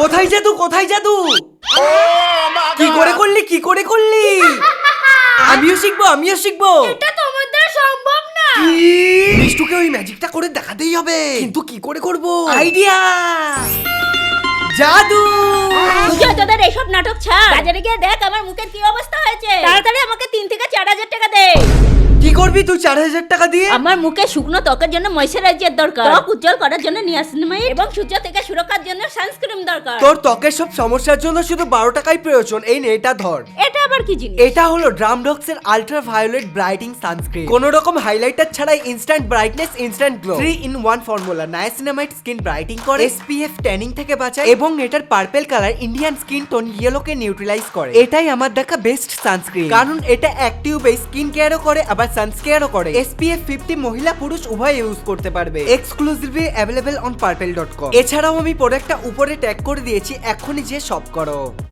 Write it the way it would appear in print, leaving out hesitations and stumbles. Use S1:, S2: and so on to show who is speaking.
S1: কোথায় জাদু, কোথায় জাদু? কি করে করলি, কি করে করলি? আমিও শিখবো, আমিও শিখবো।
S2: এটা তোমার দ্বারা সম্ভব না।
S1: মিষ্টুকে ওই ম্যাজিকটা করে দেখাতেই হবে, কিন্তু কি করে করব? আইডিয়া, জাদু।
S2: তোদের এইসব নাটক ছাড়, বাজারে গিয়ে দেখ আমার মুখের কি অবস্থা হয়েছে। তাড়াতাড়ি আমাকে 3 থেকে 4,000 টাকা দে।
S1: কি করবি তুই 4,000 টাকা দিয়ে?
S2: আমার মুখে শুকনো ত্বকের জন্য ময়শ্চারাইজার দরকার, ত্বক উজ্জ্বল করার জন্য নিয়াসিনামাইড এবং সূর্য থেকে সুরক্ষার জন্য সানস্ক্রিন দরকার।
S1: তোর ত্বকের সব সমস্যার জন্য শুধু 12 টাকাই প্রয়োজন। এই নে, এটা ধর।
S2: এটা আবার কি জিনিস?
S1: এটা হলো ড্রামডক্স এর আল্ট্রা ভায়োলেট ব্রাইটিং সানস্ক্রিন। কোনো রকম হাইলাইটার ছাড়াই instant brightness, instant glow. 3-in-1 formula. Niacinamide skin brightening করে, এসপিএফ ট্যানিং থেকে বাঁচায় এবং এটার purple colour Indian skin tone ইয়েলোকে নিউট্রালাইজ করে। এটাই আমার দেখা বেস্ট সানস্ক্রিন, কারণ এটা অ্যাক্টিভ বেস স্কিন কেয়ারও করে আবার সানস্কেয়ারও করে। SPF 50 মহিলা পুরুষ উভয় ইউজ করতে পারবে। Exclusively available on purple.com। এছাড়াও আমি প্রোডাক্টটা উপরে ট্যাগ করে দিয়েছি, এখনই যে শপ করো।